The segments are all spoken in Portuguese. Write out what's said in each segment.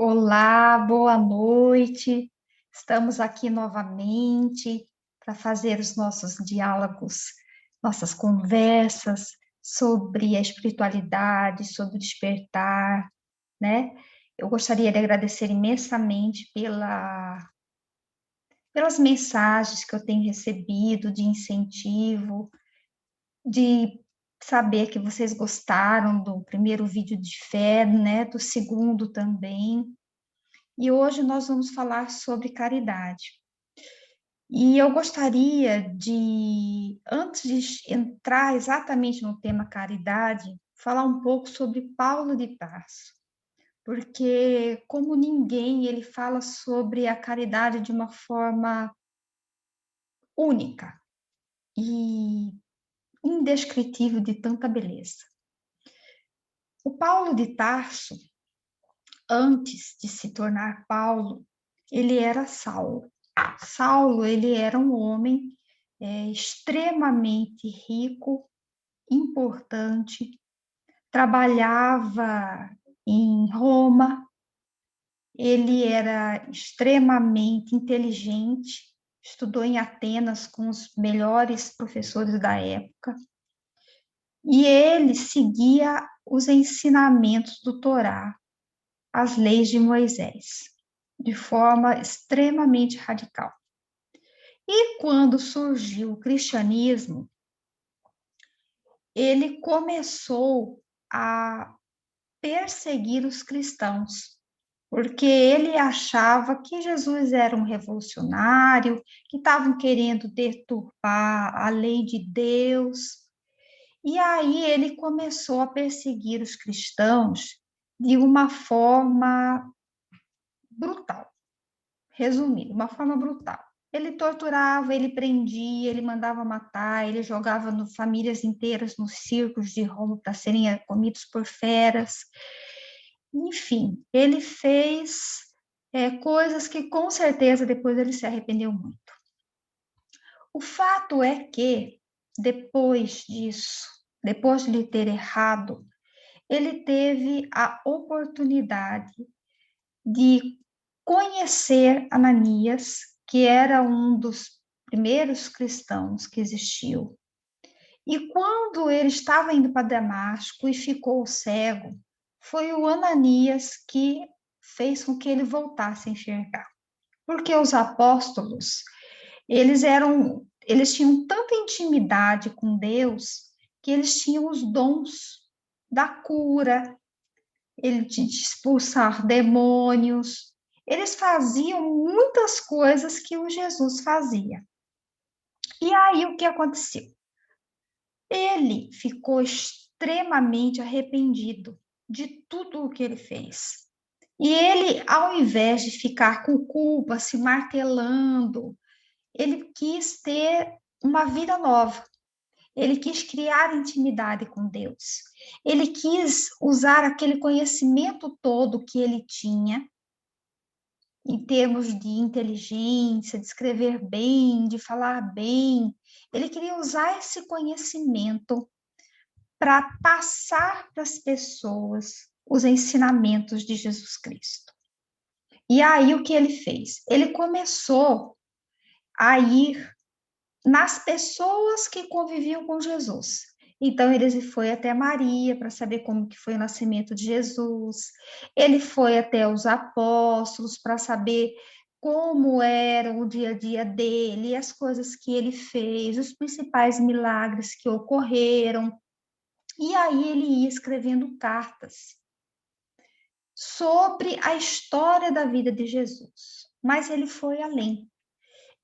Olá, boa noite. Estamos aqui novamente para fazer os nossos diálogos, nossas conversas sobre a espiritualidade, sobre o despertar, né? Eu gostaria de agradecer imensamente pelas mensagens que eu tenho recebido de incentivo, de saber que vocês gostaram do primeiro vídeo de fé, né? Do segundo também. E hoje nós vamos falar sobre caridade. E eu gostaria de, antes de entrar exatamente no tema caridade, falar um pouco sobre Paulo de Tarso, porque como ninguém, ele fala sobre a caridade de uma forma única e indescritível de tanta beleza. O Paulo de Tarso, antes de se tornar Paulo, ele era Saulo. Saulo, ele era um homem extremamente rico, importante, trabalhava em Roma, ele era extremamente inteligente, estudou em Atenas com os melhores professores da época, e ele seguia os ensinamentos do Torá, as leis de Moisés, de forma extremamente radical. E quando surgiu o cristianismo, ele começou a perseguir os cristãos, porque ele achava que Jesus era um revolucionário, que estavam querendo deturpar a lei de Deus. E aí ele começou a perseguir os cristãos de uma forma brutal, resumindo, uma forma brutal. Ele torturava, ele prendia, ele mandava matar, ele jogava famílias inteiras nos circos de Roma para serem comidos por feras. Enfim, ele fez coisas que com certeza depois ele se arrependeu muito. O fato é que, depois disso, depois de ele ter errado, ele teve a oportunidade de conhecer Ananias, que era um dos primeiros cristãos que existiu. E quando ele estava indo para Damasco e ficou cego, foi o Ananias que fez com que ele voltasse a enxergar. Porque os apóstolos, eles tinham tanta intimidade com Deus que eles tinham os dons da cura, ele de expulsar demônios. Eles faziam muitas coisas que o Jesus fazia. E aí o que aconteceu? Ele ficou extremamente arrependido de tudo o que ele fez. E ele, ao invés de ficar com culpa, se martelando, ele quis ter uma vida nova. Ele quis criar intimidade com Deus. Ele quis usar aquele conhecimento todo que ele tinha, em termos de inteligência, de escrever bem, de falar bem. Ele queria usar esse conhecimento para passar para as pessoas os ensinamentos de Jesus Cristo. E aí o que ele fez? Ele começou a ir nas pessoas que conviviam com Jesus. Então ele foi até Maria para saber como que foi o nascimento de Jesus. Ele foi até os apóstolos para saber como era o dia a dia dele, as coisas que ele fez, os principais milagres que ocorreram. E aí ele ia escrevendo cartas sobre a história da vida de Jesus. Mas ele foi além.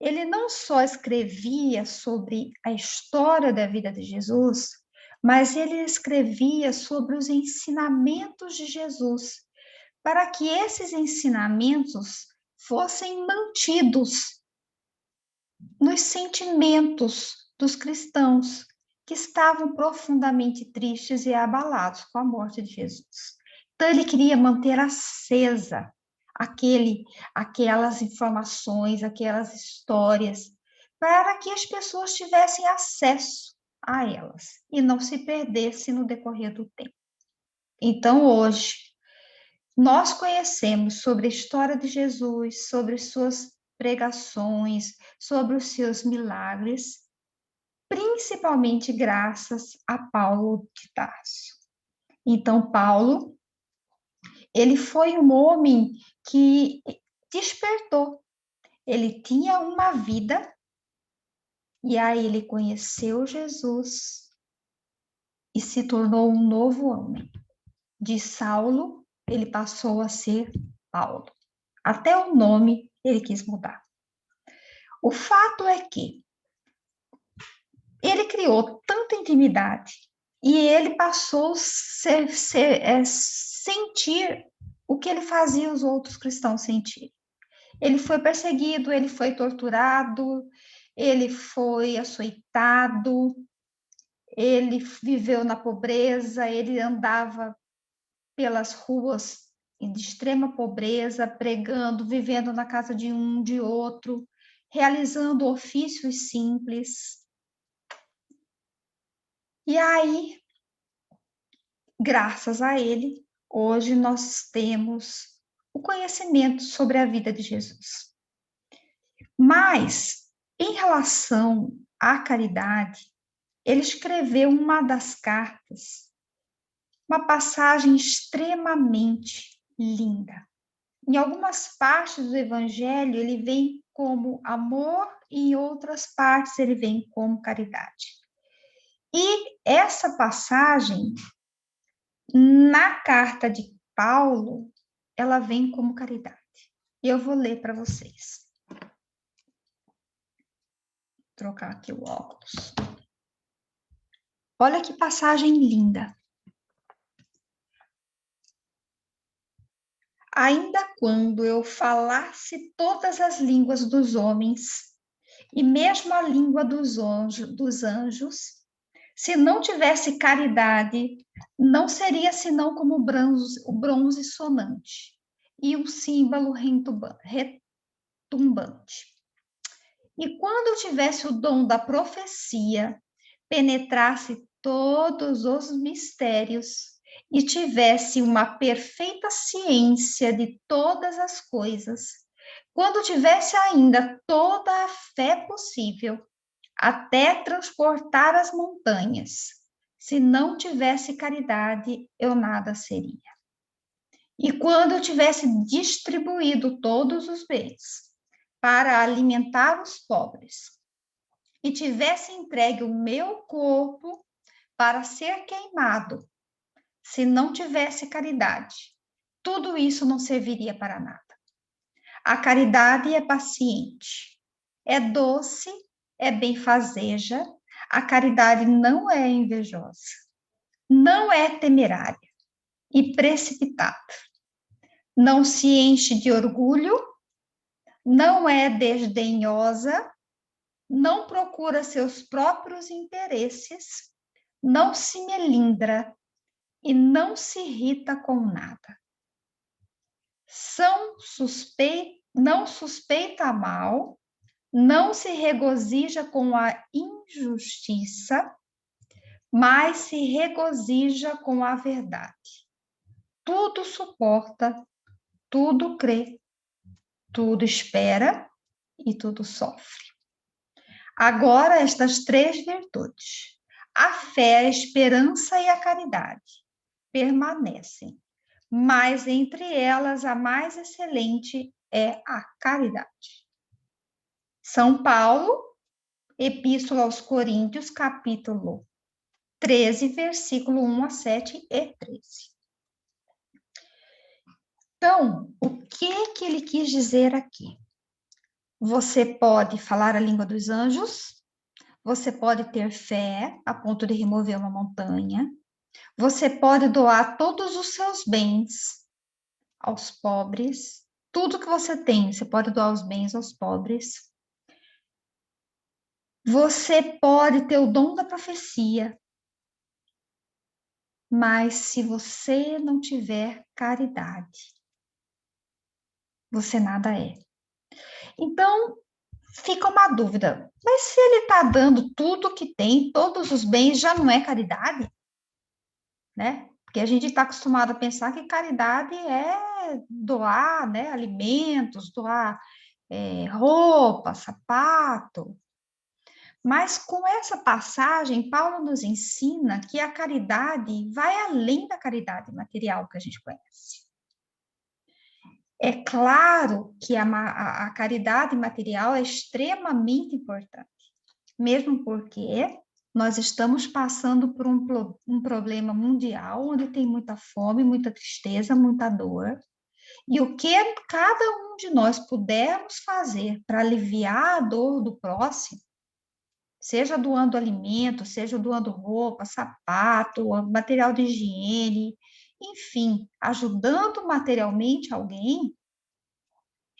Ele não só escrevia sobre a história da vida de Jesus, mas ele escrevia sobre os ensinamentos de Jesus, para que esses ensinamentos fossem mantidos nos sentimentos dos cristãos que estavam profundamente tristes e abalados com a morte de Jesus. Então ele queria manter acesa aquelas informações, aquelas histórias, para que as pessoas tivessem acesso a elas e não se perdesse no decorrer do tempo. Então, hoje, Nós conhecemos sobre a história de Jesus, sobre suas pregações, sobre os seus milagres, principalmente graças a Paulo de Tarso. Então, Paulo, ele foi um homem que despertou. Ele tinha uma vida e aí ele conheceu Jesus e se tornou um novo homem. De Saulo, ele passou a ser Paulo. Até o nome ele quis mudar. O fato é que ele criou tanta intimidade e ele passou a sentir o que ele fazia os outros cristãos sentir. Ele foi perseguido, ele foi torturado, ele foi açoitado, ele viveu na pobreza, ele andava pelas ruas de extrema pobreza, pregando, vivendo na casa de um, de outro, realizando ofícios simples. E aí, graças a ele, hoje nós temos o conhecimento sobre a vida de Jesus. Mas, em relação à caridade, ele escreveu uma das cartas, uma passagem extremamente linda. Em algumas partes do Evangelho, ele vem como amor, e em outras partes, ele vem como caridade. E essa passagem, na carta de Paulo, ela vem como caridade. E eu vou ler para vocês. Vou trocar aqui o óculos. Olha que passagem linda. Ainda quando eu falasse todas as línguas dos homens, e mesmo a língua dos anjos, se não tivesse caridade, não seria senão como o bronze sonante e um símbolo retumbante. E quando eu tivesse o dom da profecia, penetrasse todos os mistérios e tivesse uma perfeita ciência de todas as coisas, quando tivesse ainda toda a fé possível, até transportar as montanhas, se não tivesse caridade, eu nada seria. E quando eu tivesse distribuído todos os bens para alimentar os pobres, e tivesse entregue o meu corpo para ser queimado, se não tivesse caridade, tudo isso não serviria para nada. A caridade é paciente, é doce, é benfazeja, a caridade não é invejosa, não é temerária e precipitada, não se enche de orgulho, não é desdenhosa, não procura seus próprios interesses, não se melindra e não se irrita com nada. Não suspeita mal, não se regozija com a injustiça, mas se regozija com a verdade. Tudo suporta, tudo crê, tudo espera e tudo sofre. Agora, estas três virtudes, a fé, a esperança e a caridade, permanecem, mas entre elas a mais excelente é a caridade. São Paulo, Epístola aos Coríntios, capítulo 13, versículo 1 a 7 e 13. Então, o que ele quis dizer aqui? Você pode falar a língua dos anjos, você pode ter fé a ponto de remover uma montanha, você pode doar todos os seus bens aos pobres, tudo que você tem, você pode doar os bens aos pobres. Você pode ter o dom da profecia, mas se você não tiver caridade, você nada é. Então, fica uma dúvida, mas se ele está dando tudo que tem, todos os bens, já não é caridade? Né? Porque a gente está acostumado a pensar que caridade é doar, né, alimentos, doar roupa, sapato. Mas com essa passagem, Paulo nos ensina que a caridade vai além da caridade material que a gente conhece. É claro que a caridade material é extremamente importante, mesmo porque nós estamos passando por um problema mundial, onde tem muita fome, muita tristeza, muita dor. E o que cada um de nós pudermos fazer para aliviar a dor do próximo, seja doando alimento, seja doando roupa, sapato, material de higiene, enfim, ajudando materialmente alguém,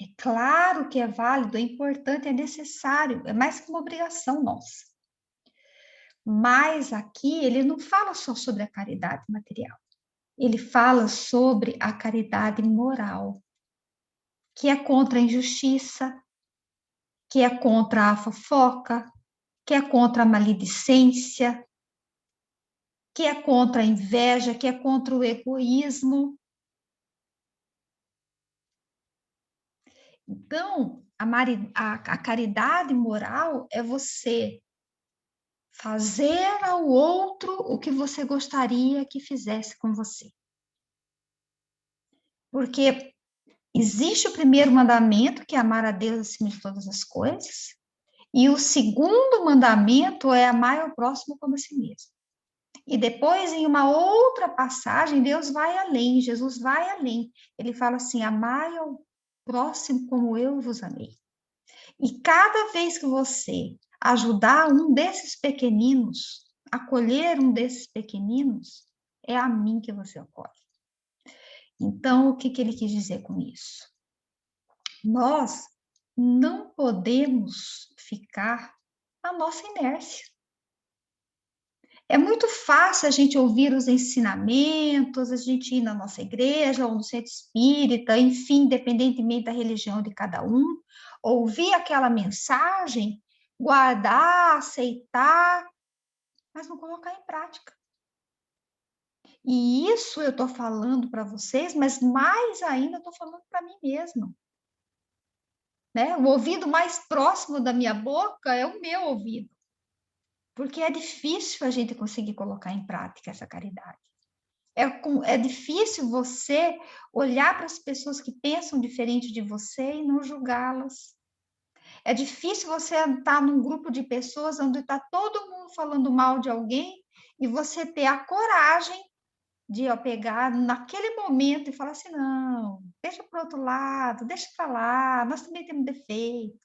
é claro que é válido, é importante, é necessário, é mais que uma obrigação nossa. Mas aqui ele não fala só sobre a caridade material, ele fala sobre a caridade moral, que é contra a injustiça, que é contra a fofoca, que é contra a maledicência, que é contra a inveja, que é contra o egoísmo. Então, a caridade moral é você fazer ao outro o que você gostaria que fizesse com você. Porque existe o primeiro mandamento, que é amar a Deus acima de todas as coisas, e o segundo mandamento é amar o próximo como a si mesmo. E depois, em uma outra passagem, Deus vai além, Jesus vai além. Ele fala assim: amai ao próximo como eu vos amei. E cada vez que você ajudar um desses pequeninos, acolher um desses pequeninos, é a mim que você acolhe. Então, o que ele quis dizer com isso? Nós não podemos ficar na nossa inércia. É muito fácil a gente ouvir os ensinamentos, a gente ir na nossa igreja ou no centro espírita, enfim, independentemente da religião de cada um, ouvir aquela mensagem, guardar, aceitar, mas não colocar em prática. E isso eu estou falando para vocês, mas mais ainda estou falando para mim mesma. Né? O ouvido mais próximo da minha boca é o meu ouvido, porque é difícil a gente conseguir colocar em prática essa caridade. É difícil você olhar para as pessoas que pensam diferente de você e não julgá-las. É difícil você estar num grupo de pessoas onde está todo mundo falando mal de alguém e você ter a coragem de pegar naquele momento e falar assim, não, deixa para o outro lado, deixa para lá, nós também temos defeito.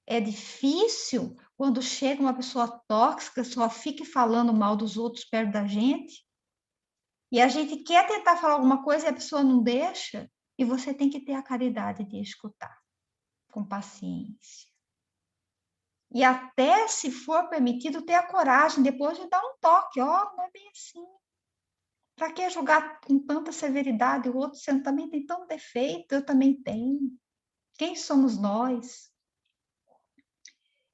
É difícil quando chega uma pessoa tóxica, só fica falando mal dos outros perto da gente, e a gente quer tentar falar alguma coisa e a pessoa não deixa, e você tem que ter a caridade de escutar, com paciência. E até, se for permitido, ter a coragem depois de dar um toque, não é bem assim. Para que julgar com tanta severidade o outro? Você também tem tanto defeito, eu também tenho. Quem somos nós?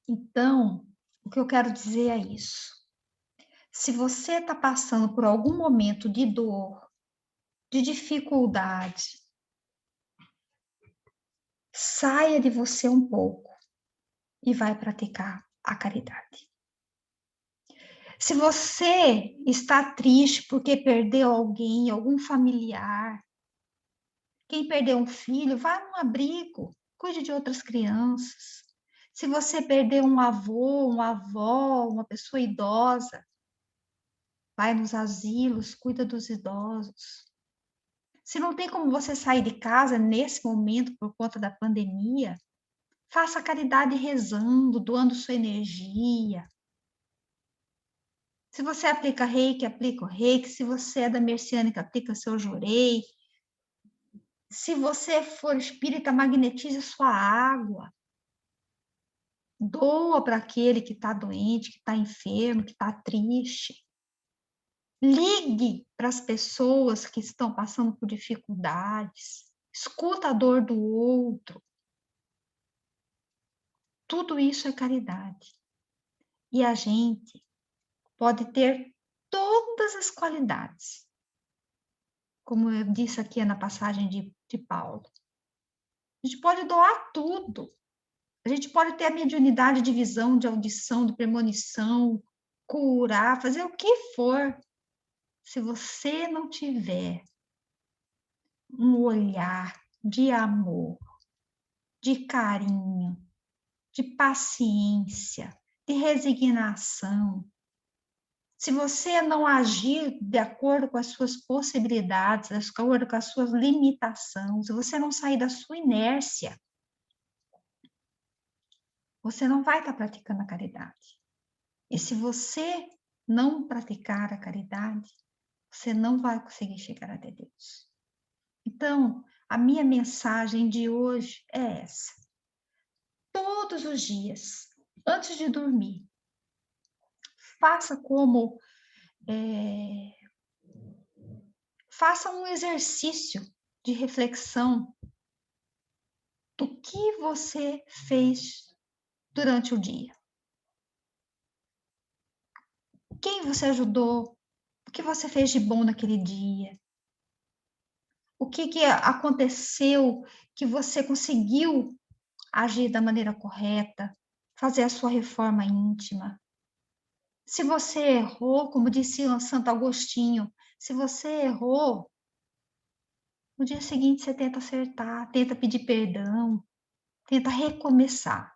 Então, o que eu quero dizer é isso. Se você está passando por algum momento de dor, de dificuldade, saia de você um pouco e vai praticar a caridade. Se você está triste porque perdeu alguém, algum familiar, quem perdeu um filho, vá num abrigo, cuide de outras crianças. Se você perdeu um avô, uma avó, uma pessoa idosa, vai nos asilos, cuida dos idosos. Se não tem como você sair de casa nesse momento por conta da pandemia, faça caridade rezando, doando sua energia. Se você aplica o reiki. Se você é da Merciânica, aplica seu jorei. Se você for espírita, magnetize sua água. Doa para aquele que está doente, que está enfermo, que está triste. Ligue para as pessoas que estão passando por dificuldades. Escuta a dor do outro. Tudo isso é caridade. E a gente pode ter todas as qualidades. Como eu disse aqui na passagem de Paulo. A gente pode doar tudo. A gente pode ter a mediunidade de visão, de audição, de premonição, curar, fazer o que for. Se você não tiver um olhar de amor, de carinho, de paciência, de resignação, se você não agir de acordo com as suas possibilidades, de acordo com as suas limitações, se você não sair da sua inércia, você não vai estar praticando a caridade. E se você não praticar a caridade, você não vai conseguir chegar até Deus. Então, a minha mensagem de hoje é essa. Todos os dias, antes de dormir, faça como... faça um exercício de reflexão do que você fez durante o dia. Quem você ajudou? O que você fez de bom naquele dia? O que aconteceu que você conseguiu agir da maneira correta, fazer a sua reforma íntima? Se você errou, como disse o Santo Agostinho, se você errou, no dia seguinte você tenta acertar, tenta pedir perdão, tenta recomeçar.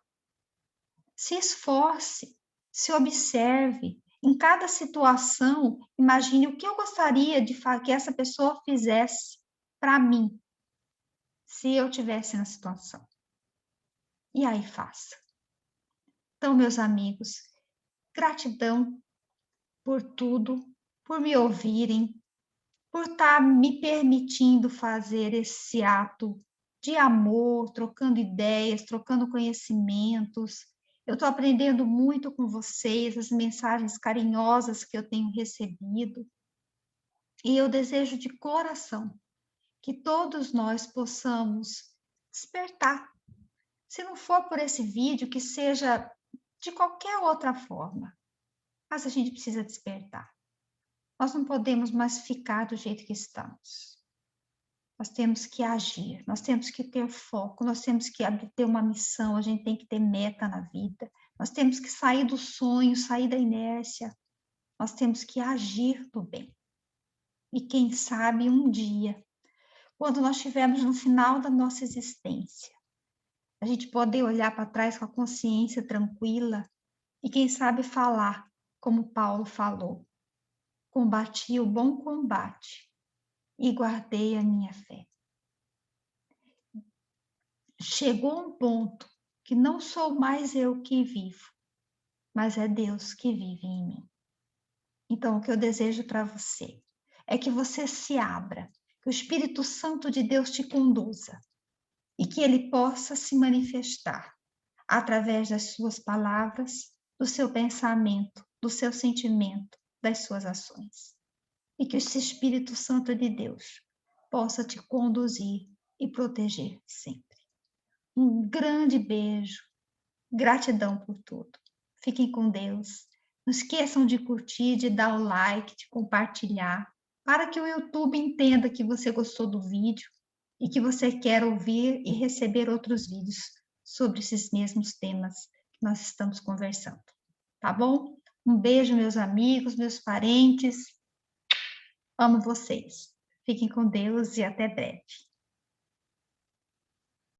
Se esforce, se observe. Em cada situação, imagine o que eu gostaria de que essa pessoa fizesse para mim, se eu tivesse na situação. E aí faça. Então, meus amigos, gratidão por tudo, por me ouvirem, por estar me permitindo fazer esse ato de amor, trocando ideias, trocando conhecimentos. Eu estou aprendendo muito com vocês, as mensagens carinhosas que eu tenho recebido. E eu desejo de coração que todos nós possamos despertar. Se não for por esse vídeo, que seja de qualquer outra forma. Mas a gente precisa despertar. Nós não podemos mais ficar do jeito que estamos. Nós temos que agir, nós temos que ter foco, nós temos que ter uma missão, a gente tem que ter meta na vida, nós temos que sair do sonho, sair da inércia, nós temos que agir do bem. E quem sabe um dia, quando nós estivermos no final da nossa existência, a gente poder olhar para trás com a consciência tranquila e quem sabe falar, como Paulo falou, combati o bom combate e guardei a minha fé. Chegou um ponto que não sou mais eu que vivo, mas é Deus que vive em mim. Então, o que eu desejo para você é que você se abra, que o Espírito Santo de Deus te conduza e que ele possa se manifestar através das suas palavras, do seu pensamento, do seu sentimento, das suas ações. E que esse Espírito Santo de Deus possa te conduzir e proteger sempre. Um grande beijo, gratidão por tudo. Fiquem com Deus. Não esqueçam de curtir, de dar o like, de compartilhar, para que o YouTube entenda que você gostou do vídeo e que você quer ouvir e receber outros vídeos sobre esses mesmos temas que nós estamos conversando. Tá bom? Um beijo, meus amigos, meus parentes. Amo vocês. Fiquem com Deus e até breve.